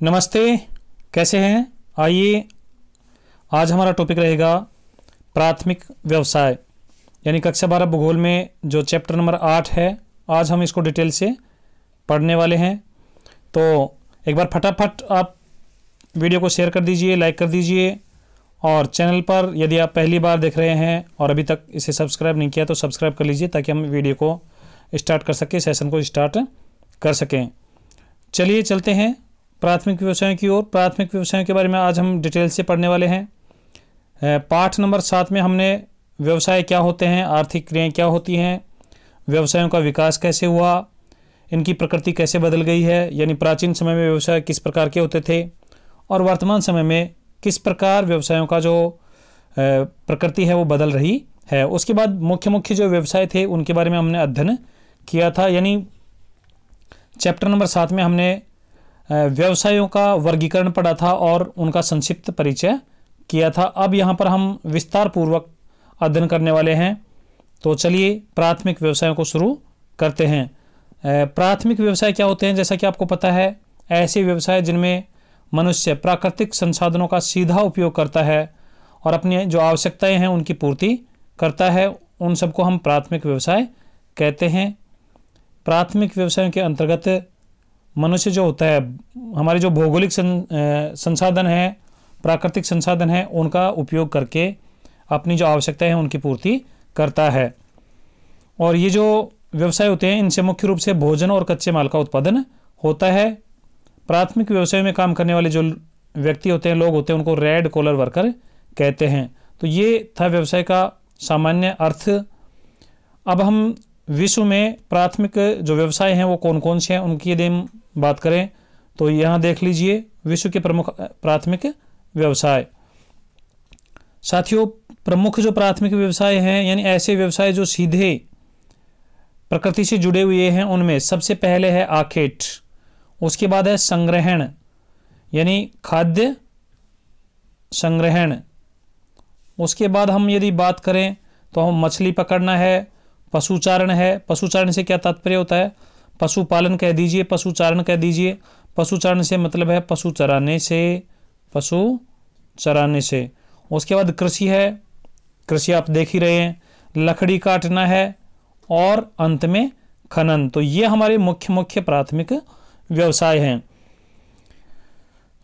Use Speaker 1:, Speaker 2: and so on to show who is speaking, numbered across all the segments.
Speaker 1: नमस्ते, कैसे हैं? आइए, आज हमारा टॉपिक रहेगा प्राथमिक व्यवसाय, यानी कक्षा 12 भूगोल में जो चैप्टर नंबर 8 है। आज हम इसको डिटेल से पढ़ने वाले हैं। तो एक बार फटाफट आप वीडियो को शेयर कर दीजिए, लाइक कर दीजिए, और चैनल पर यदि आप पहली बार देख रहे हैं और अभी तक इसे सब्सक्राइब नहीं किया तो सब्सक्राइब कर लीजिए, ताकि हम वीडियो को स्टार्ट कर सकें, सेशन को स्टार्ट कर सकें। चलिए चलते हैं प्राथमिक व्यवसायों की ओर। प्राथमिक व्यवसायों के बारे में आज हम डिटेल से पढ़ने वाले हैं। पाठ नंबर 7 में हमने व्यवसाय क्या होते हैं, आर्थिक क्रियाएं क्या होती हैं, व्यवसायों का विकास कैसे हुआ, इनकी प्रकृति कैसे बदल गई है, यानी प्राचीन समय में व्यवसाय किस प्रकार के होते थे और वर्तमान समय में किस प्रकार व्यवसायों का जो प्रकृति है वो बदल रही है। उसके बाद मुख्य मुख्य जो व्यवसाय थे उनके बारे में हमने अध्ययन किया था। यानी चैप्टर नंबर 7 में हमने व्यवसायों का वर्गीकरण पढ़ा था और उनका संक्षिप्त परिचय किया था। अब यहाँ पर हम विस्तार पूर्वक अध्ययन करने वाले हैं। तो चलिए प्राथमिक व्यवसायों को शुरू करते हैं। प्राथमिक व्यवसाय क्या होते हैं? जैसा कि आपको पता है, ऐसे व्यवसाय जिनमें मनुष्य प्राकृतिक संसाधनों का सीधा उपयोग करता है और अपनी जो आवश्यकताएं हैं उनकी पूर्ति करता है, उन सबको हम प्राथमिक व्यवसाय कहते हैं। प्राथमिक व्यवसायों के अंतर्गत मनुष्य जो होता है, हमारे जो भौगोलिक संसाधन है, प्राकृतिक संसाधन है, उनका उपयोग करके अपनी जो आवश्यकताएं हैं उनकी पूर्ति करता है। और ये जो व्यवसाय होते हैं इनसे मुख्य रूप से भोजन और कच्चे माल का उत्पादन होता है। प्राथमिक व्यवसाय में काम करने वाले जो व्यक्ति होते हैं, लोग होते हैं, उनको रेड कॉलर वर्कर कहते हैं। तो ये था व्यवसाय का सामान्य अर्थ। अब हम विश्व में प्राथमिक जो व्यवसाय हैं वो कौन कौन से हैं उनकी यदि हम बात करें तो यहाँ देख लीजिए विश्व के प्रमुख प्राथमिक व्यवसाय। साथियों, प्रमुख जो प्राथमिक व्यवसाय हैं, यानी ऐसे व्यवसाय जो सीधे प्रकृति से जुड़े हुए हैं, उनमें सबसे पहले है आखेट, उसके बाद है संग्रहण, यानी खाद्य संग्रहण। उसके बाद हम यदि बात करें तो हम मछली पकड़ना है, पशुचारण है। पशुचारण से क्या तात्पर्य होता है? पशुपालन कह दीजिए, पशुचारण कह दीजिए। पशुचारण से मतलब है पशु चराने से, पशु चराने से। उसके बाद कृषि है, कृषि आप देख ही रहे हैं, लकड़ी काटना है, और अंत में खनन। तो ये हमारे मुख्य मुख्य प्राथमिक व्यवसाय हैं।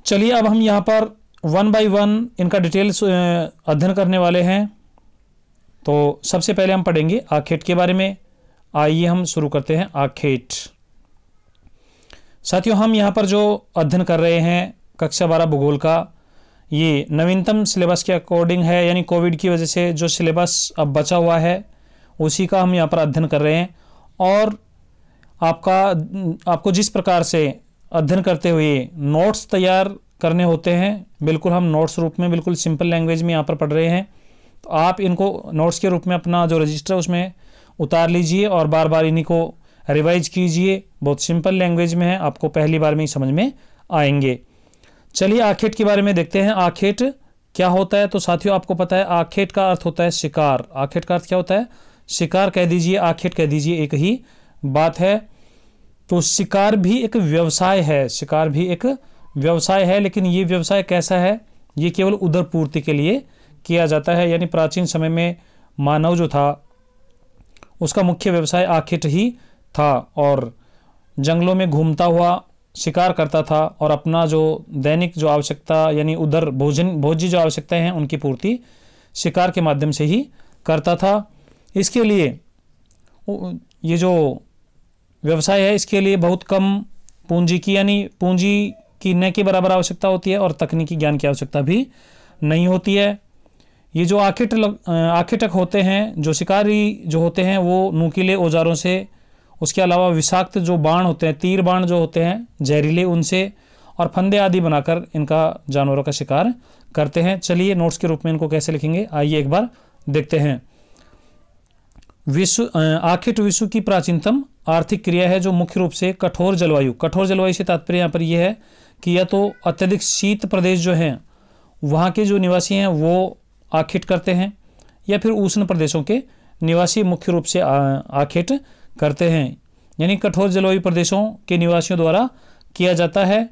Speaker 1: चलिए अब हम यहाँ पर 1 बाय 1 इनका डिटेल्स अध्ययन करने वाले हैं। तो सबसे पहले हम पढ़ेंगे आखेट के बारे में। आइए हम शुरू करते हैं आखेट। साथियों, हम यहाँ पर जो अध्ययन कर रहे हैं कक्षा 12 भूगोल का, ये नवीनतम सिलेबस के अकॉर्डिंग है, यानी कोविड की वजह से जो सिलेबस अब बचा हुआ है उसी का हम यहाँ पर अध्ययन कर रहे हैं। और आपको जिस प्रकार से अध्ययन करते हुए नोट्स तैयार करने होते हैं, बिल्कुल हम नोट्स रूप में, बिल्कुल सिंपल लैंग्वेज में यहाँ पर पढ़ रहे हैं। तो आप इनको नोट्स के रूप में अपना जो रजिस्टर उसमें उतार लीजिए और बार बार इन्हीं को रिवाइज कीजिए। बहुत सिंपल लैंग्वेज में है, आपको पहली बार में ही समझ में आएंगे। चलिए आखेट के बारे में देखते हैं। आखेट क्या होता है? तो साथियों, आपको पता है आखेट का अर्थ होता है शिकार। आखेट का अर्थ क्या होता है? शिकार कह दीजिए, आखेट कह दीजिए, एक ही बात है। तो शिकार भी एक व्यवसाय है, शिकार भी एक व्यवसाय है, लेकिन ये व्यवसाय कैसा है? ये केवल उदर पूर्ति के लिए किया जाता है। यानी प्राचीन समय में मानव जो था उसका मुख्य व्यवसाय आखेट ही था, और जंगलों में घूमता हुआ शिकार करता था और अपना जो दैनिक जो आवश्यकता, यानी उधर भोज्य जो आवश्यकताएं हैं उनकी पूर्ति शिकार के माध्यम से ही करता था। इसके लिए ये जो व्यवसाय है इसके लिए बहुत कम पूंजी की, यानी पूंजी की न के बराबर आवश्यकता होती है, और तकनीकी ज्ञान की आवश्यकता भी नहीं होती है। ये जो आखेटक होते हैं, जो शिकारी जो होते हैं, वो नुकीले औजारों से, उसके अलावा विषाक्त जो बाण होते हैं, तीर बाण जो होते हैं जहरीले, उनसे और फंदे आदि बनाकर इनका जानवरों का शिकार करते हैं। चलिए नोट्स के रूप में इनको कैसे लिखेंगे आइए एक बार देखते हैं। आखेट विश्व की प्राचीनतम आर्थिक क्रिया है, जो मुख्य रूप से कठोर जलवायु से तात्पर्य यहाँ पर यह है कि या तो अत्यधिक शीत प्रदेश जो हैं वहाँ के जो निवासी हैं वो आखेट करते हैं, या फिर उष्ण प्रदेशों के निवासी मुख्य रूप से आखेट करते हैं, यानी कठोर जलवायु प्रदेशों के निवासियों द्वारा किया जाता है।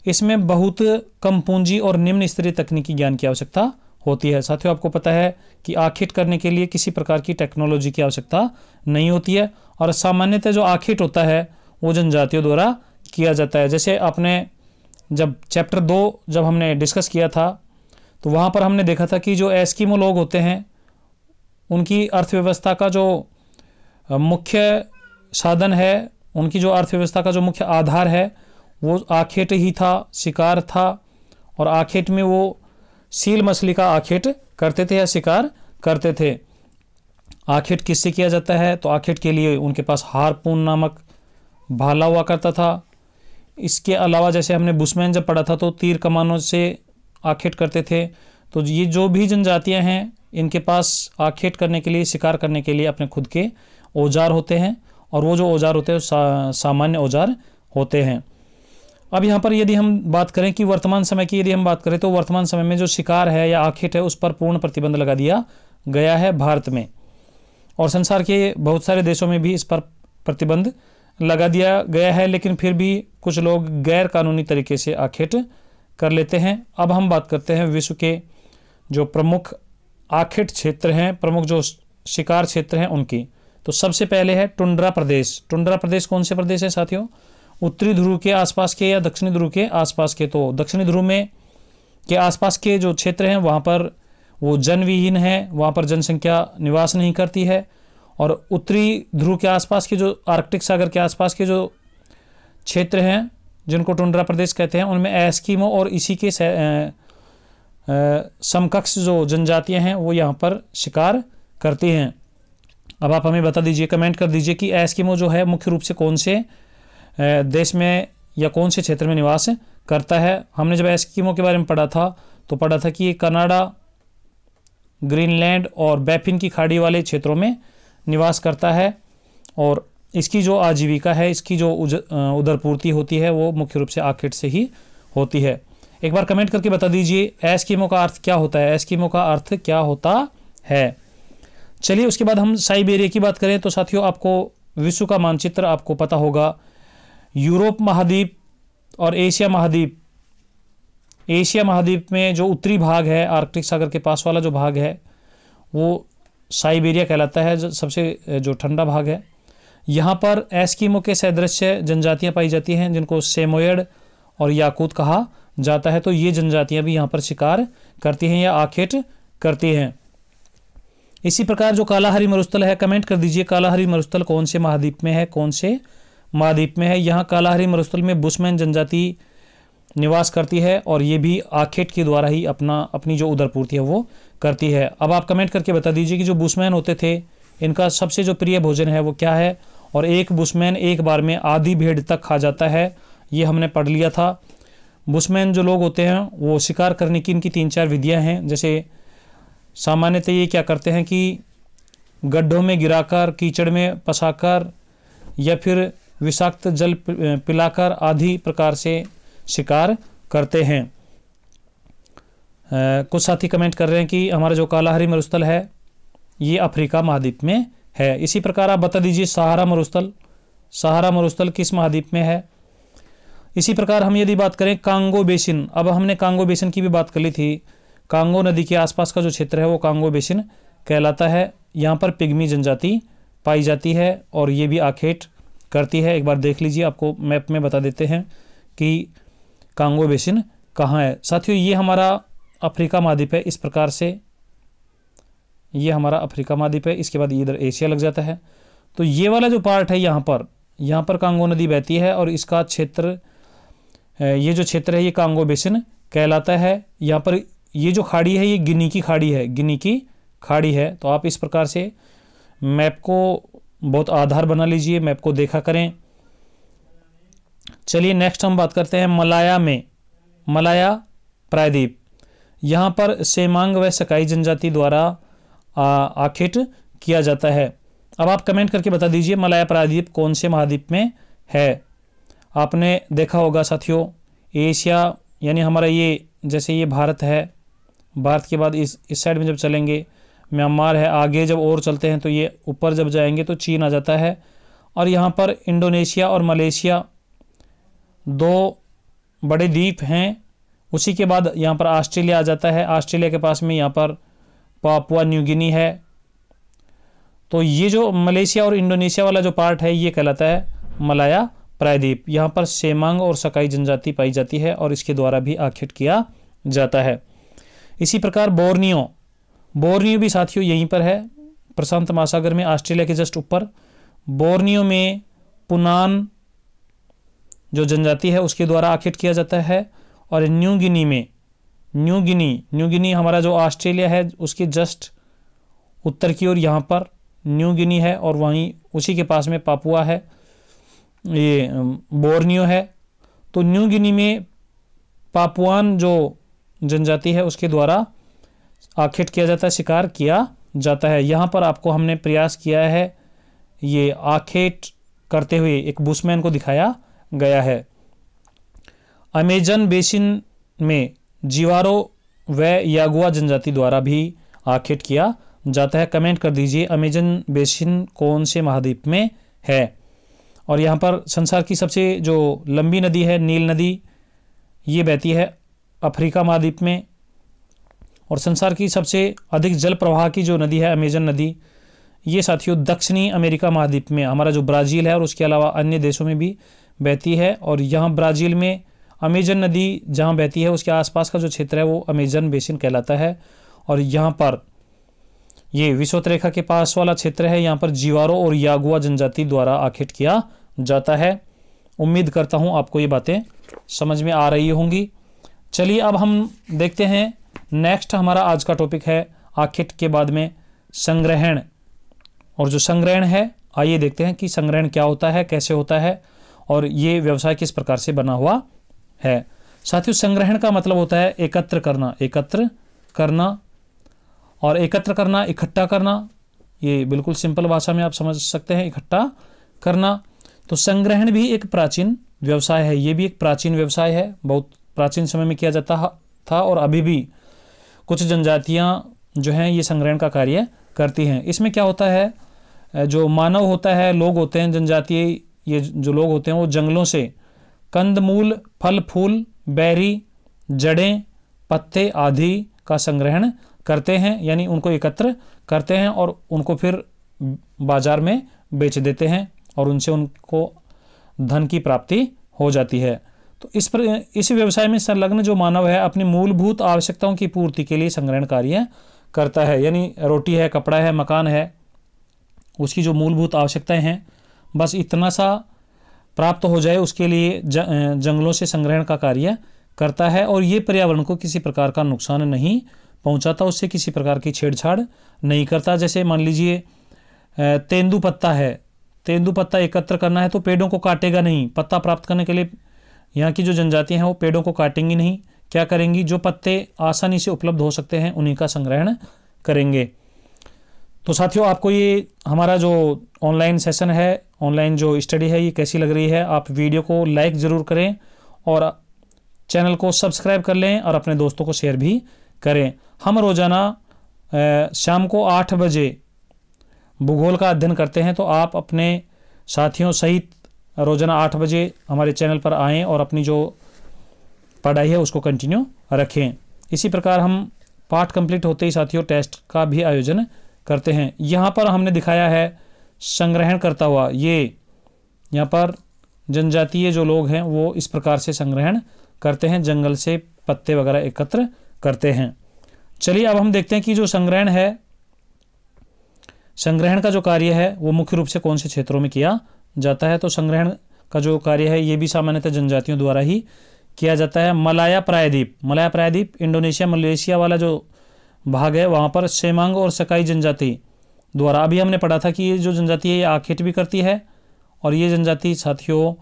Speaker 1: इसमें बहुत कम पूंजी और निम्न स्तरीय तकनीकी ज्ञान की आवश्यकता होती है। साथियों, आपको पता है कि आखेट करने के लिए किसी प्रकार की टेक्नोलॉजी की आवश्यकता नहीं होती है, और सामान्यतः जो आखेट होता है वो जनजातियों द्वारा किया जाता है। जैसे आपने जब चैप्टर 2 जब हमने डिस्कस किया था तो वहाँ पर हमने देखा था कि जो एस्किमो लोग होते हैं उनकी अर्थव्यवस्था का जो मुख्य साधन है, उनकी जो अर्थव्यवस्था का जो मुख्य आधार है वो आखेट ही था, शिकार था। और आखेट में वो सील मछली का आखेट करते थे या शिकार करते थे। आखेट किससे किया जाता है? तो आखेट के लिए उनके पास हारपून नामक भाला हुआ करता था। इसके अलावा जैसे हमने बुशमैन जब पढ़ा था तो तीर कमानों से आखेट करते थे। तो ये जो भी जनजातियां हैं इनके पास आखेट करने के लिए, शिकार करने के लिए अपने खुद के औजार होते हैं, और वो जो औजार होते हैं सामान्य औजार होते हैं। अब यहाँ पर यदि हम बात करें कि वर्तमान समय की यदि हम बात करें तो वर्तमान समय में जो शिकार है या आखेट है उस पर पूर्ण प्रतिबंध लगा दिया गया है भारत में, और संसार के बहुत सारे देशों में भी इस पर प्रतिबंध लगा दिया गया है। लेकिन फिर भी कुछ लोग गैर कानूनी तरीके से आखेट कर लेते हैं। अब हम बात करते हैं विश्व के जो प्रमुख आखेट क्षेत्र हैं, प्रमुख जो शिकार क्षेत्र हैं उनकी। तो सबसे पहले है टुंड्रा प्रदेश। टुंड्रा प्रदेश कौन से प्रदेश है साथियों? उत्तरी ध्रुव के आसपास के या दक्षिणी ध्रुव के आसपास के। तो दक्षिणी ध्रुव में के आसपास के जो क्षेत्र हैं वहाँ पर वो जनविहीन है, वहाँ पर जनसंख्या निवास नहीं करती है। और उत्तरी ध्रुव के आसपास के जो आर्कटिक सागर के आसपास के जो क्षेत्र हैं जिनको टुंड्रा प्रदेश कहते हैं उनमें एस्किमो और इसी के समकक्ष जो जनजातियां हैं वो यहाँ पर शिकार करती हैं। अब आप हमें बता दीजिए, कमेंट कर दीजिए कि एस्किमो जो है मुख्य रूप से कौन से देश में या कौन से क्षेत्र में निवास करता है। हमने जब एस्किमो के बारे में पढ़ा था तो पढ़ा था कि ये कनाडा, ग्रीनलैंड और बैफिन की खाड़ी वाले क्षेत्रों में निवास करता है, और इसकी जो आजीविका है, इसकी जो उदरपूर्ति होती है वो मुख्य रूप से आखेट से ही होती है। एक बार कमेंट करके बता दीजिए एस्किमो का अर्थ क्या होता है, एस्किमो का अर्थ क्या होता है। चलिए उसके बाद हम साइबेरिया की बात करें तो साथियों आपको विश्व का मानचित्र आपको पता होगा। यूरोप महाद्वीप और एशिया महाद्वीप, एशिया महाद्वीप में जो उत्तरी भाग है, आर्कटिक सागर के पास वाला जो भाग है वो साइबेरिया कहलाता है, जो सबसे जो ठंडा भाग है। यहाँ पर एस्किमो के सदृश्य जनजातियाँ पाई जाती हैं जिनको सेमोयड और याकूत कहा जाता है। तो ये जनजातियाँ भी यहाँ पर शिकार करती हैं या आखेट करती हैं। इसी प्रकार जो कालाहारी मरुस्थल है, कमेंट कर दीजिए कालाहारी मरुस्थल कौन से महाद्वीप में है, कौन से महाद्वीप में है। यहाँ कालाहारी मरुस्थल में बुशमैन जनजाति निवास करती है और ये भी आखेट के द्वारा ही अपनी जो उदरपूर्ति है वो करती है। अब आप कमेंट करके बता दीजिए कि जो बुशमैन होते थे इनका सबसे जो प्रिय भोजन है वो क्या है, और एक बुशमैन एक बार में आधी भेड़ तक खा जाता है, ये हमने पढ़ लिया था। बुशमैन जो लोग होते हैं वो शिकार करने की इनकी 3-4 विधियां हैं। जैसे सामान्यतः ये क्या करते हैं कि गड्ढों में गिराकर, कीचड़ में फंसाकर या फिर विषाक्त जल पिलाकर आदि प्रकार से शिकार करते हैं। कुछ साथी कमेंट कर रहे हैं कि हमारा जो कालाहारी मरुस्थल है ये अफ्रीका महाद्वीप में है। इसी प्रकार आप बता दीजिए सहारा मरुस्थल किस महाद्वीप में है। इसी प्रकार हम यदि बात करें कांगो बेसिन, अब हमने कांगो बेसिन की भी बात कर ली थी। कांगो नदी के आसपास का जो क्षेत्र है वो कांगो बेसिन कहलाता है। यहाँ पर पिग्मी जनजाति पाई जाती है और ये भी आखेट करती है। एक बार देख लीजिए, आपको मैप में बता देते हैं कि कांगो बेसिन कहाँ है। साथियों ये हमारा अफ्रीका महाद्वीप है, इस प्रकार से ये हमारा अफ्रीका महाद्वीप है। इसके बाद इधर एशिया लग जाता है। तो ये वाला जो पार्ट है यहाँ पर कांगो नदी बहती है और इसका क्षेत्र, ये जो क्षेत्र है ये कांगो बेसिन कहलाता है। यहाँ पर ये जो खाड़ी है ये गिनी की खाड़ी है। तो आप इस प्रकार से मैप को बहुत आधार बना लीजिए, मैप को देखा करें। चलिए नेक्स्ट हम बात करते हैं मलाया प्रायद्वीप। यहाँ पर सेमांग व सकाई जनजाति द्वारा आखेट किया जाता है। अब आप कमेंट करके बता दीजिए मलाया प्रायद्वीप कौन से महाद्वीप में है। आपने देखा होगा साथियों एशिया यानी हमारा ये, जैसे ये भारत है, भारत के बाद इस साइड में जब चलेंगे म्यांमार है, आगे जब और चलते हैं तो ये ऊपर जब जाएंगे तो चीन आ जाता है। और यहाँ पर इंडोनेशिया और मलेशिया 2 बड़े द्वीप हैं। उसी के बाद यहाँ पर ऑस्ट्रेलिया आ जाता है। ऑस्ट्रेलिया के पास में यहाँ पर पापुआ न्यू गिनी है। तो ये जो मलेशिया और इंडोनेशिया वाला जो पार्ट है ये कहलाता है मलाया प्रायद्वीप। यहाँ पर सेमांग और सकाई जनजाति पाई जाती है और इसके द्वारा भी आखेट किया जाता है। इसी प्रकार बोर्नियो भी साथियों यहीं पर है, प्रशांत महासागर में, ऑस्ट्रेलिया के जस्ट ऊपर। बोर्नियो में पुनान जो जनजाति है उसके द्वारा आखेट किया जाता है। और न्यू गिनी में न्यू गिनी हमारा जो ऑस्ट्रेलिया है उसके जस्ट उत्तर की ओर यहाँ पर न्यू गिनी है और वहीं उसी के पास में पापुआ है, ये बोर्नियो है। तो न्यू गिनी में पापुआन जो जनजाति है उसके द्वारा आखेट किया जाता है, शिकार किया जाता है। यहाँ पर आपको हमने प्रयास किया है, ये आखेट करते हुए एक बुशमैन को दिखाया गया है। अमेजन बेसिन में जिवारो व यागुआ जनजाति द्वारा भी आखेट किया जाता है। कमेंट कर दीजिए अमेजन बेसिन कौन से महाद्वीप में है। और यहाँ पर संसार की सबसे जो लंबी नदी है नील नदी, ये बहती है अफ्रीका महाद्वीप में। और संसार की सबसे अधिक जल प्रवाह की जो नदी है अमेजन नदी, ये साथियों दक्षिणी अमेरिका महाद्वीप में, हमारा जो ब्राज़ील है और उसके अलावा अन्य देशों में भी बहती है। और यहाँ ब्राज़ील में अमेजन नदी जहाँ बहती है उसके आसपास का जो क्षेत्र है वो अमेजन बेसिन कहलाता है। और यहाँ पर ये विषुवत रेखा के पास वाला क्षेत्र है, यहाँ पर जिवारो और यागुआ जनजाति द्वारा आखेट किया जाता है। उम्मीद करता हूँ आपको ये बातें समझ में आ रही होंगी। चलिए अब हम देखते हैं नेक्स्ट हमारा आज का टॉपिक है आखेट के बाद में संग्रहण। और जो संग्रहण है आइए देखते हैं कि संग्रहण क्या होता है, कैसे होता है और ये व्यवसाय किस प्रकार से बना हुआ है। साथियों संग्रहण का मतलब होता है एकत्र करना और एकत्र करना, इकट्ठा करना। ये बिल्कुल सिंपल भाषा में आप समझ सकते हैं, इकट्ठा करना। तो संग्रहण भी एक प्राचीन व्यवसाय है, ये भी एक प्राचीन व्यवसाय है, बहुत प्राचीन समय में किया जाता था और अभी भी कुछ जनजातियां जो हैं ये संग्रहण का कार्य करती हैं। इसमें क्या होता है, जो मानव होता है, लोग होते हैं, जनजातीय ये जो लोग होते हैं वो जंगलों से कंदमूल, फल फूल, बेरी, जड़ें, पत्ते आदि का संग्रहण करते हैं, यानी उनको एकत्र करते हैं और उनको फिर बाजार में बेच देते हैं और उनसे उनको धन की प्राप्ति हो जाती है। तो इस व्यवसाय में संलग्न जो मानव है अपनी मूलभूत आवश्यकताओं की पूर्ति के लिए संग्रहण कार्य करता है। यानी रोटी है, कपड़ा है, मकान है, उसकी जो मूलभूत आवश्यकताएं हैं बस इतना सा प्राप्त हो जाए उसके लिए जंगलों से संग्रहण का कार्य करता है। और ये पर्यावरण को किसी प्रकार का नुकसान नहीं पहुंचाता, उससे किसी प्रकार की छेड़छाड़ नहीं करता। जैसे मान लीजिए तेंदुपत्ता है, तेंदुपत्ता एकत्र करना है तो पेड़ों को काटेगा नहीं। पत्ता प्राप्त करने के लिए यहाँ की जो जनजातियाँ हैं वो पेड़ों को काटेंगी नहीं, क्या करेंगी, जो पत्ते आसानी से उपलब्ध हो सकते हैं उन्हीं का संग्रहण करेंगे। तो साथियों आपको ये हमारा जो ऑनलाइन सेशन है, ऑनलाइन जो स्टडी है ये कैसी लग रही है, आप वीडियो को लाइक ज़रूर करें और चैनल को सब्सक्राइब कर लें और अपने दोस्तों को शेयर भी करें। हम रोज़ाना शाम को 8 बजे भूगोल का अध्ययन करते हैं, तो आप अपने साथियों सहित रोज़ाना 8 बजे हमारे चैनल पर आएँ और अपनी जो पढ़ाई है उसको कंटिन्यू रखें। इसी प्रकार हम पाठ कंप्लीट होते ही साथियों टेस्ट का भी आयोजन करते हैं। यहाँ पर हमने दिखाया है संग्रहण करता हुआ, ये यहाँ पर जनजातीय जो लोग हैं वो इस प्रकार से संग्रहण करते हैं, जंगल से पत्ते वगैरह एकत्र करते हैं। चलिए अब हम देखते हैं कि जो संग्रहण है, संग्रहण का जो कार्य है वो मुख्य रूप से कौन से क्षेत्रों में किया जाता है। तो संग्रहण का जो कार्य है ये भी सामान्यतः जनजातियों द्वारा ही किया जाता है। मलाया प्रायद्वीप इंडोनेशिया मलेशिया वाला जो भाग है वहाँ पर सेमांग और सकाई जनजाति द्वारा, अभी हमने पढ़ा था कि ये जो जनजाति है ये आखेट भी करती है और ये जनजाति साथियों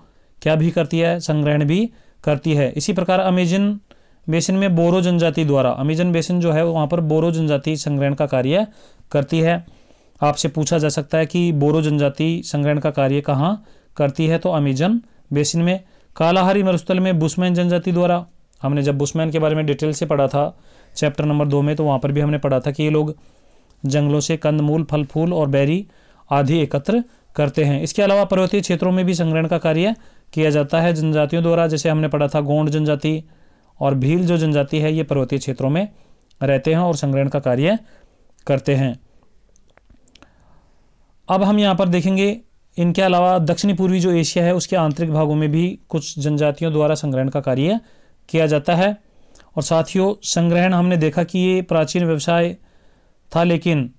Speaker 1: क्या भी करती है, संग्रहण भी करती है। इसी प्रकार अमेजन बेसिन में बोरो जनजाति द्वारा, अमेजन बेसिन जो है वहाँ पर बोरो जनजाति संग्रहण का कार्य करती है। आपसे पूछा जा सकता है कि बोरो जनजाति संग्रहण का कार्य कहाँ करती है, तो अमेजन बेसिन में। कालाहारी मरुस्थल में बुशमैन जनजाति द्वारा, हमने जब बुशमैन के बारे में डिटेल से पढ़ा था चैप्टर नंबर 2 में, तो वहाँ पर भी हमने पढ़ा था कि ये लोग जंगलों से कंदमूल, फल फूल और बेरी आदि एकत्र करते हैं। इसके अलावा पर्वतीय क्षेत्रों में भी संग्रहण का कार्य किया जाता है जनजातियों द्वारा। जैसे हमने पढ़ा था गोंड जनजाति और भील जो जनजाति है ये पर्वतीय क्षेत्रों में रहते हैं और संग्रहण का कार्य करते हैं। अब हम यहाँ पर देखेंगे इनके अलावा दक्षिणी पूर्वी जो एशिया है उसके आंतरिक भागों में भी कुछ जनजातियों द्वारा संग्रहण का कार्य किया जाता है। और साथियों संग्रहण हमने देखा कि ये प्राचीन व्यवसाय था, लेकिन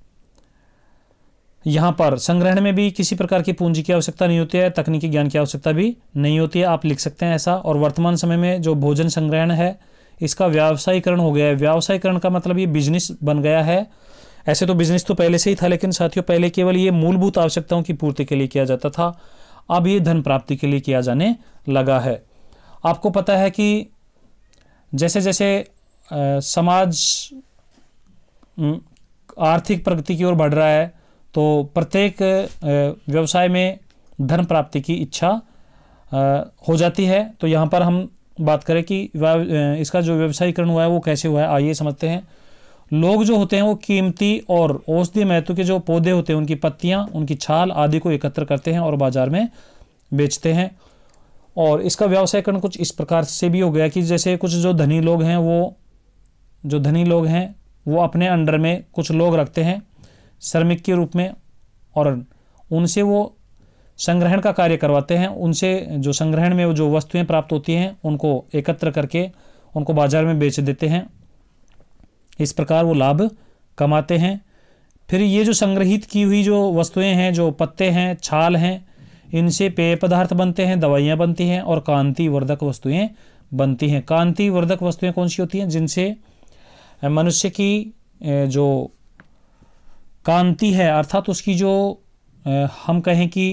Speaker 1: यहाँ पर संग्रहण में भी किसी प्रकार की पूंजी की आवश्यकता नहीं होती है, तकनीकी ज्ञान की आवश्यकता भी नहीं होती है, आप लिख सकते हैं ऐसा। और वर्तमान समय में जो भोजन संग्रहण है इसका व्यावसायीकरण हो गया है। व्यावसायीकरण का मतलब ये बिजनेस बन गया है। ऐसे तो बिजनेस तो पहले से ही था, लेकिन साथियों पहले केवल ये मूलभूत आवश्यकताओं की पूर्ति के लिए किया जाता था, अब ये धन प्राप्ति के लिए किया जाने लगा है। आपको पता है कि जैसे जैसे समाज आर्थिक प्रगति की ओर बढ़ रहा है तो प्रत्येक व्यवसाय में धन प्राप्ति की इच्छा हो जाती है। तो यहाँ पर हम बात करें कि इसका जो व्यवसायीकरण हुआ है वो कैसे हुआ है, आइए समझते हैं। लोग जो होते हैं वो कीमती और औषधीय महत्व के जो पौधे होते हैं उनकी पत्तियां, उनकी छाल आदि को एकत्र करते हैं और बाजार में बेचते हैं। और इसका व्यवसायीकरण कुछ इस प्रकार से भी हो गया कि जैसे कुछ जो धनी लोग हैं वो अपने अंडर में कुछ लोग रखते हैं श्रमिक के रूप में, और उनसे वो संग्रहण का कार्य करवाते हैं। उनसे जो संग्रहण में जो वस्तुएं प्राप्त होती हैं उनको एकत्र करके उनको बाजार में बेच देते हैं। इस प्रकार वो लाभ कमाते हैं। फिर ये जो संग्रहित की हुई जो वस्तुएं हैं, जो पत्ते हैं, छाल हैं, इनसे पेय पदार्थ बनते हैं, दवाइयाँ बनती हैं और कांति वर्धक वस्तुएं बनती हैं। कांति वर्धक वस्तुएं कौन सी होती हैं? जिनसे मनुष्य की जो कांति है अर्थात उसकी जो हम कहें कि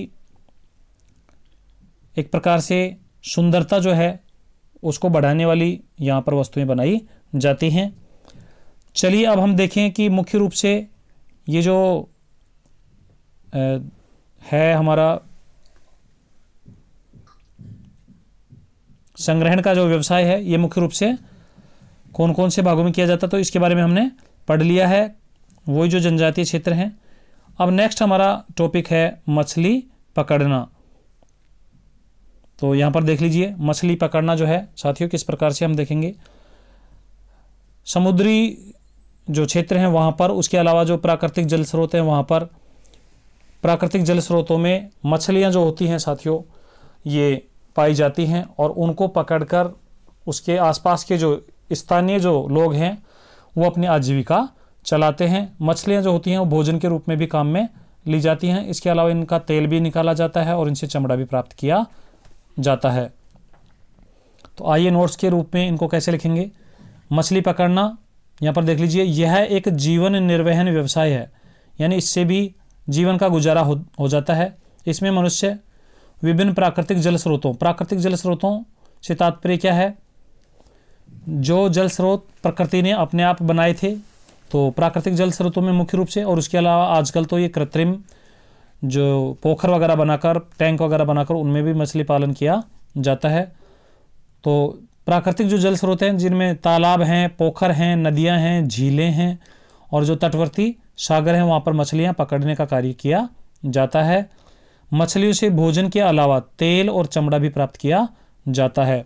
Speaker 1: एक प्रकार से सुंदरता जो है उसको बढ़ाने वाली यहाँ पर वस्तुएं बनाई जाती हैं। चलिए अब हम देखें कि मुख्य रूप से ये जो है हमारा संग्रहण का जो व्यवसाय है ये मुख्य रूप से कौन कौन से भागों में किया जाता है, तो इसके बारे में हमने पढ़ लिया है, वही जो जनजातीय क्षेत्र हैं। अब नेक्स्ट हमारा टॉपिक है मछली पकड़ना। तो यहाँ पर देख लीजिए मछली पकड़ना जो है साथियों किस प्रकार से हम देखेंगे। समुद्री जो क्षेत्र हैं वहाँ पर, उसके अलावा जो प्राकृतिक जल स्रोत हैं वहाँ पर, प्राकृतिक जल स्रोतों में मछलियाँ जो होती हैं साथियों ये पाई जाती हैं और उनको पकड़कर उसके आसपास के जो स्थानीय जो लोग हैं वो अपनी आजीविका चलाते हैं। मछलियाँ जो होती हैं वो भोजन के रूप में भी काम में ली जाती हैं। इसके अलावा इनका तेल भी निकाला जाता है और इनसे चमड़ा भी प्राप्त किया जाता है। तो आइए नोट्स के रूप में इनको कैसे लिखेंगे। मछली पकड़ना, यहाँ पर देख लीजिए, यह एक जीवन निर्वहन व्यवसाय है, यानी इससे भी जीवन का गुजारा हो जाता है। इसमें मनुष्य विभिन्न प्राकृतिक जल स्रोतों से तात्पर्य क्या है? जो जल स्रोत प्रकृति ने अपने आप बनाए थे, तो प्राकृतिक जल स्रोतों में मुख्य रूप से, और उसके अलावा आजकल तो ये कृत्रिम जो पोखर वगैरह बनाकर, टैंक वगैरह बनाकर उनमें भी मछली पालन किया जाता है। तो प्राकृतिक जो जल स्रोत हैं जिनमें तालाब हैं, पोखर हैं, नदियां हैं, झीलें हैं और जो तटवर्ती सागर हैं वहाँ पर मछलियाँ पकड़ने का कार्य किया जाता है। मछलियों से भोजन के अलावा तेल और चमड़ा भी प्राप्त किया जाता है।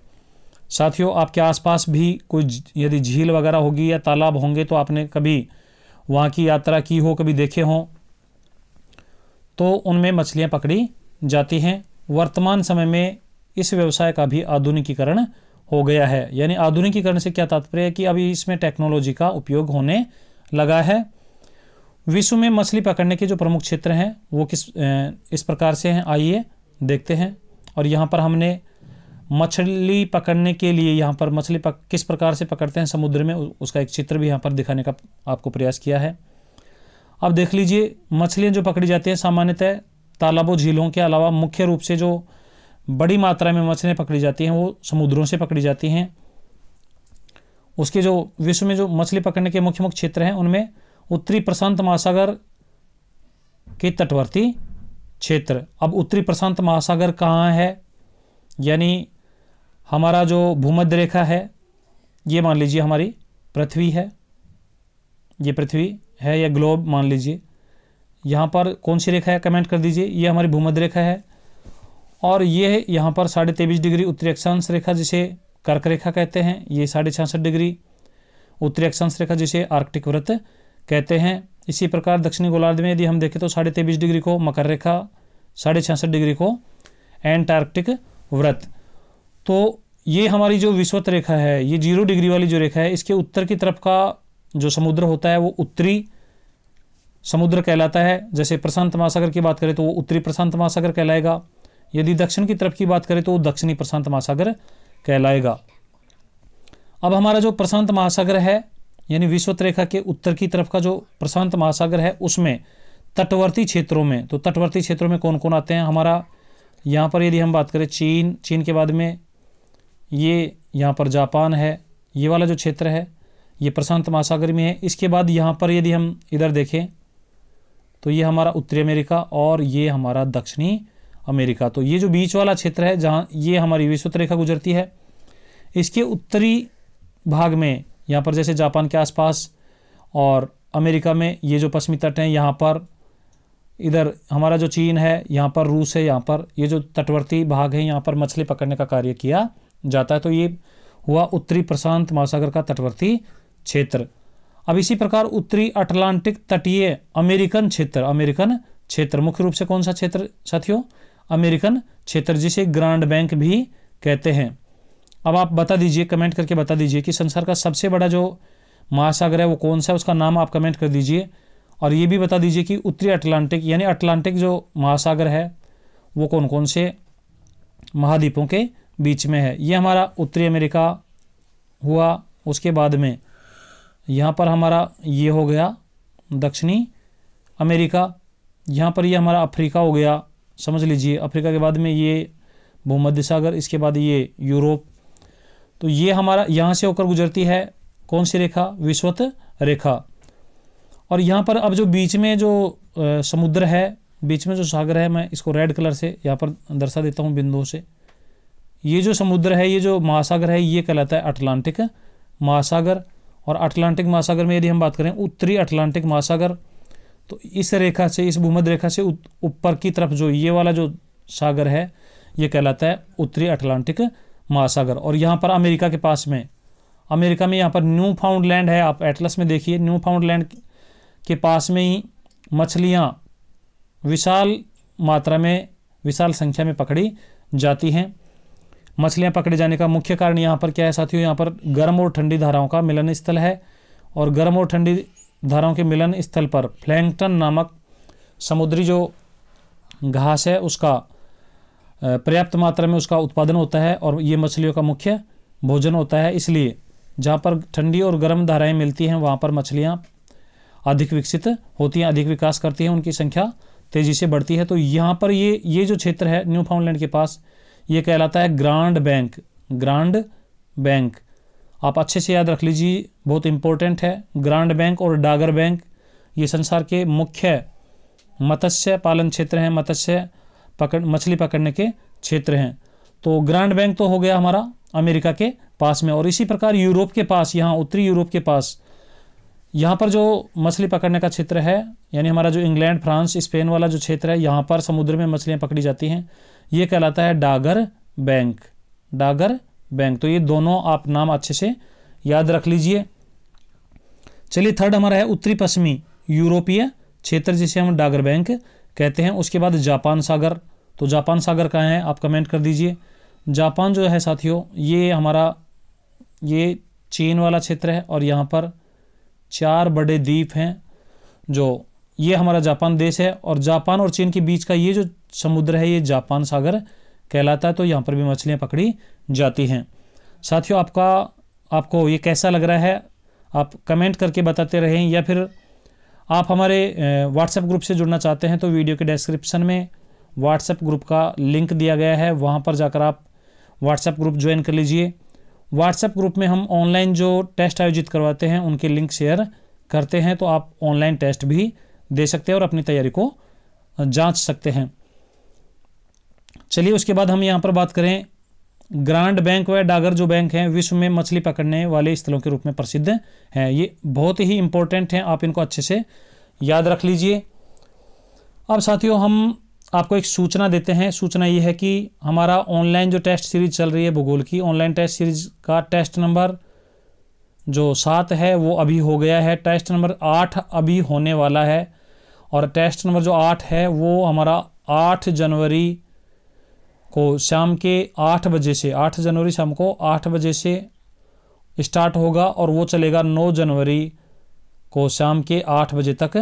Speaker 1: साथियों आपके आसपास भी कोई यदि झील वगैरह होगी या तालाब होंगे तो आपने कभी वहाँ की यात्रा की हो, कभी देखे हों, तो उनमें मछलियाँ पकड़ी जाती हैं। वर्तमान समय में इस व्यवसाय का भी आधुनिकीकरण हो गया है। यानी आधुनिकीकरण से क्या तात्पर्य है कि अभी इसमें टेक्नोलॉजी का उपयोग होने लगा है। विश्व में मछली पकड़ने के जो प्रमुख क्षेत्र हैं वो इस प्रकार से हैं, आइए देखते हैं। और यहाँ पर हमने मछली पकड़ने के लिए यहाँ पर मछली किस प्रकार से पकड़ते हैं समुद्र में उसका एक चित्र भी यहाँ पर दिखाने का आपको प्रयास किया है। अब देख लीजिए मछलियाँ जो पकड़ी जाती हैं सामान्यतः तालाबों झीलों के अलावा मुख्य रूप से जो बड़ी मात्रा में मछलियाँ पकड़ी जाती हैं वो समुद्रों से पकड़ी जाती हैं। उसके जो विश्व में जो मछली पकड़ने के मुख्य मुख्य क्षेत्र हैं उनमें उत्तरी प्रशांत महासागर के तटवर्ती क्षेत्र। अब उत्तरी प्रशांत महासागर कहाँ है? यानी हमारा जो भूमध्य रेखा है ये मान लीजिए हमारी पृथ्वी है, ये पृथ्वी है या ग्लोब मान लीजिए। यहाँ पर कौन सी रेखा है कमेंट कर दीजिए। ये हमारी भूमध्य रेखा है और ये यहाँ पर 23.5 डिग्री उत्तरी अक्षांश रेखा जिसे कर्क रेखा कहते हैं, ये 66.5 डिग्री उत्तरी अक्षांश रेखा जिसे आर्कटिक वृत्त कहते हैं। इसी प्रकार दक्षिणी गोलार्ध में यदि हम देखें तो 23.5 डिग्री को मकर रेखा, 66.5 डिग्री को एंटार्कटिक वृत्त। तो ये हमारी जो विषुवत रेखा है, ये 0 डिग्री वाली जो रेखा है, इसके उत्तर की तरफ का जो समुद्र होता है वो उत्तरी समुद्र कहलाता है। जैसे प्रशांत महासागर की बात करें तो वो उत्तरी प्रशांत महासागर कहलाएगा। यदि दक्षिण की तरफ की बात करें तो वो दक्षिणी प्रशांत महासागर कहलाएगा। अब हमारा जो प्रशांत महासागर है, यानी विषुवत रेखा के उत्तर की तरफ का जो प्रशांत महासागर है, उसमें तटवर्ती क्षेत्रों में, तो तटवर्ती क्षेत्रों में कौन कौन आते हैं हमारा, यहाँ पर यदि हम बात करें चीन के बाद में ये यहाँ पर जापान है, ये वाला जो क्षेत्र है ये प्रशांत महासागर में है। इसके बाद यहाँ पर यदि हम इधर देखें तो ये हमारा उत्तरी अमेरिका और ये हमारा दक्षिणी अमेरिका। तो ये जो बीच वाला क्षेत्र है जहाँ ये हमारी विषुवत रेखा गुजरती है, इसके उत्तरी भाग में यहाँ पर जैसे जापान के आसपास, और अमेरिका में ये जो पश्चिमी तट हैं यहाँ पर, इधर हमारा जो चीन है, यहाँ पर रूस है, यहाँ पर ये जो तटवर्ती भाग है यहाँ पर मछली पकड़ने का कार्य किया जाता है। तो ये हुआ उत्तरी प्रशांत महासागर का तटवर्ती क्षेत्र। अब इसी प्रकार उत्तरी अटलांटिक तटीय अमेरिकन क्षेत्र मुख्य रूप से कौन सा क्षेत्र साथियों, अमेरिकन क्षेत्र, जिसे ग्रांड बैंक भी कहते हैं। अब आप बता दीजिए, कमेंट करके बता दीजिए कि संसार का सबसे बड़ा जो महासागर है वो कौन सा है, उसका नाम आप कमेंट कर दीजिए। और ये भी बता दीजिए कि उत्तरी अटलांटिक यानी अटलांटिक जो महासागर है वो कौन कौन से महाद्वीपों के बीच में है। ये हमारा उत्तरी अमेरिका हुआ, उसके बाद में यहाँ पर हमारा ये हो गया दक्षिणी अमेरिका, यहाँ पर ये हमारा अफ्रीका हो गया, समझ लीजिए। अफ्रीका के बाद में ये भूमध्य सागर, इसके बाद ये यूरोप। तो ये हमारा यहाँ से होकर गुजरती है कौन सी रेखा, विषुवत रेखा। और यहाँ पर अब जो बीच में जो समुद्र है, बीच में जो सागर है, मैं इसको रेड कलर से यहाँ पर दर्शा देता हूँ बिंदुओं से। ये जो समुद्र है, ये जो महासागर है, ये कहलाता है अटलांटिक महासागर। और अटलांटिक महासागर में यदि हम बात करें उत्तरी अटलांटिक महासागर, तो इस रेखा से, इस भूमध्य रेखा से ऊपर की तरफ जो ये वाला जो सागर है ये कहलाता है उत्तरी अटलांटिक महासागर। और यहाँ पर अमेरिका के पास में, अमेरिका में यहाँ पर न्यू फाउंडलैंड है, आप एटलस में देखिए, न्यू फाउंडलैंड के पास में ही मछलियाँ विशाल मात्रा में, विशाल संख्या में पकड़ी जाती हैं। मछलियाँ पकड़े जाने का मुख्य कारण यहाँ पर क्या है साथियों, यहाँ पर गर्म और ठंडी धाराओं का मिलन स्थल है। और गर्म और ठंडी धाराओं के मिलन स्थल पर प्लैंकटन नामक समुद्री जो घास है उसका पर्याप्त मात्रा में उसका उत्पादन होता है और ये मछलियों का मुख्य भोजन होता है। इसलिए जहाँ पर ठंडी और गर्म धाराएं मिलती हैं वहाँ पर मछलियाँ अधिक विकसित होती हैं, अधिक विकास करती हैं, उनकी संख्या तेज़ी से बढ़ती है। तो यहाँ पर ये जो क्षेत्र है न्यू फाउंडलैंड के पास, ये कहलाता है ग्रांड बैंक। ग्रांड बैंक आप अच्छे से याद रख लीजिए, बहुत इंपॉर्टेंट है। ग्रांड बैंक और डागर बैंक ये संसार के मुख्य मत्स्य पालन क्षेत्र हैं, मछली पकड़ने के क्षेत्र हैं। तो ग्रांड बैंक तो हो गया हमारा अमेरिका के पास में। और इसी प्रकार यूरोप के पास, यहाँ उत्तरी यूरोप के पास, यहाँ पर जो मछली पकड़ने का क्षेत्र है, यानी हमारा जो इंग्लैंड, फ्रांस, स्पेन वाला जो क्षेत्र है, यहाँ पर समुद्र में मछलियाँ पकड़ी जाती हैं, ये कहलाता है डागर बैंक। डागर बैंक। तो ये दोनों आप नाम अच्छे से याद रख लीजिए। चलिए, थर्ड हमारा है उत्तरी पश्चिमी यूरोपीय क्षेत्र, जिसे हम डागर बैंक कहते हैं। उसके बाद जापान सागर। तो जापान सागर कहाँ है, आप कमेंट कर दीजिए। जापान जो है साथियों, ये हमारा ये चीन वाला क्षेत्र है और यहाँ पर 4 बड़े द्वीप हैं, जो ये हमारा जापान देश है। और जापान और चीन के बीच का ये जो समुद्र है ये जापान सागर कहलाता है। तो यहाँ पर भी मछलियाँ पकड़ी जाती हैं। साथियों, आपको ये कैसा लग रहा है, आप कमेंट करके बताते रहें, या फिर आप हमारे व्हाट्सएप ग्रुप से जुड़ना चाहते हैं तो वीडियो के डिस्क्रिप्शन में व्हाट्सएप ग्रुप का लिंक दिया गया है, वहाँ पर जाकर आप व्हाट्सएप ग्रुप ज्वाइन कर लीजिए। व्हाट्सएप ग्रुप में हम ऑनलाइन जो टेस्ट आयोजित करवाते हैं उनके लिंक शेयर करते हैं, तो आप ऑनलाइन टेस्ट भी दे सकते हैं और अपनी तैयारी को जांच सकते हैं। चलिए, उसके बाद हम यहाँ पर बात करें ग्रांड बैंक व डागर जो बैंक हैं विश्व में मछली पकड़ने वाले स्थलों के रूप में प्रसिद्ध हैं। ये बहुत ही इंपॉर्टेंट हैं, आप इनको अच्छे से याद रख लीजिए। अब साथियों, हम आपको एक सूचना देते हैं। सूचना ये है कि हमारा ऑनलाइन जो टेस्ट सीरीज चल रही है भूगोल की, ऑनलाइन टेस्ट सीरीज का टेस्ट नंबर जो 7 है वो अभी हो गया है, टेस्ट नंबर 8 अभी होने वाला है, और टेस्ट नंबर जो 8 है वो हमारा 8 जनवरी को शाम के 8 बजे से, 8 जनवरी शाम को 8 बजे से स्टार्ट होगा और वो चलेगा 9 जनवरी को शाम के 8 बजे तक।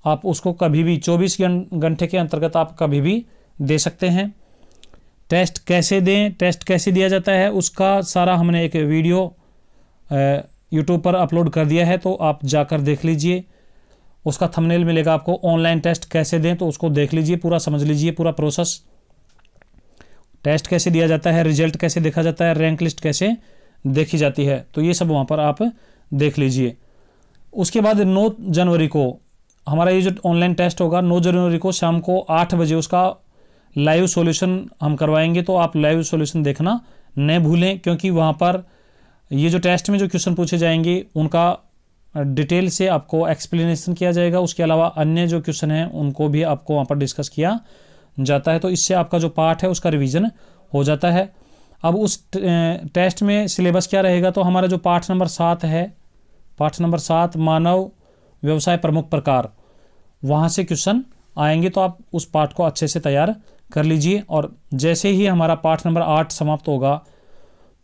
Speaker 1: आप उसको कभी भी 24 घंटे के अंतर्गत आप कभी भी दे सकते हैं। टेस्ट कैसे दें, टेस्ट कैसे दिया जाता है, उसका सारा हमने एक वीडियो यूट्यूब पर अपलोड कर दिया है, तो आप जाकर देख लीजिए। उसका थंबनेल मिलेगा आपको, ऑनलाइन टेस्ट कैसे दें, तो उसको देख लीजिए, पूरा समझ लीजिए, पूरा प्रोसेस, टेस्ट कैसे दिया जाता है, रिजल्ट कैसे देखा जाता है, रैंक लिस्ट कैसे देखी जाती है, तो ये सब वहाँ पर आप देख लीजिए। उसके बाद 9 जनवरी को हमारा ये जो ऑनलाइन टेस्ट होगा, 9 जनवरी को शाम को 8 बजे उसका लाइव सॉल्यूशन हम करवाएंगे, तो आप लाइव सॉल्यूशन देखना न भूलें, क्योंकि वहाँ पर ये जो टेस्ट में जो क्वेश्चन पूछे जाएंगे उनका डिटेल से आपको एक्सप्लेनेशन किया जाएगा। उसके अलावा अन्य जो क्वेश्चन हैं उनको भी आपको वहाँ पर डिस्कस किया जाता है, तो इससे आपका जो पार्ट है उसका रिवीजन हो जाता है। अब उस टेस्ट में सिलेबस क्या रहेगा, तो हमारा जो पाठ नंबर 7 है, पाठ नंबर 7 मानव व्यवसाय प्रमुख प्रकार, वहाँ से क्वेश्चन आएंगे, तो आप उस पाठ को अच्छे से तैयार कर लीजिए। और जैसे ही हमारा पाठ नंबर 8 समाप्त होगा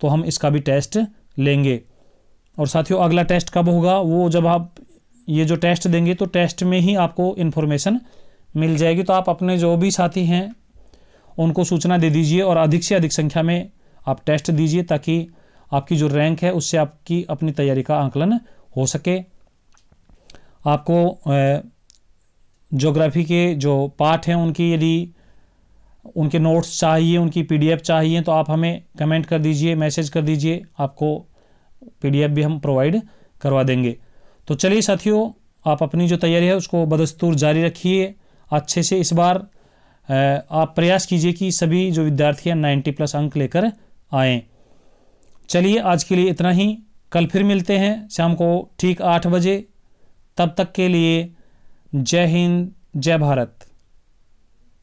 Speaker 1: तो हम इसका भी टेस्ट लेंगे। और साथियों अगला टेस्ट कब होगा, वो जब आप ये जो टेस्ट देंगे तो टेस्ट में ही आपको इन्फॉर्मेशन मिल जाएगी, तो आप अपने जो भी साथी हैं उनको सूचना दे दीजिए और अधिक से अधिक संख्या में आप टेस्ट दीजिए, ताकि आपकी जो रैंक है उससे आपकी अपनी तैयारी का आंकलन हो सके। आपको ज्योग्राफी के जो पाठ हैं उनकी यदि उनके नोट्स चाहिए, उनकी PDF चाहिए, तो आप हमें कमेंट कर दीजिए, मैसेज कर दीजिए, आपको PDF भी हम प्रोवाइड करवा देंगे। तो चलिए साथियों, आप अपनी जो तैयारी है उसको बदस्तूर जारी रखिए अच्छे से। इस बार आप प्रयास कीजिए कि सभी जो विद्यार्थी हैं 90+ अंक लेकर आएँ। चलिए आज के लिए इतना ही, कल फिर मिलते हैं शाम को ठीक 8 बजे। तब तक के लिए जय हिंद, जय भारत।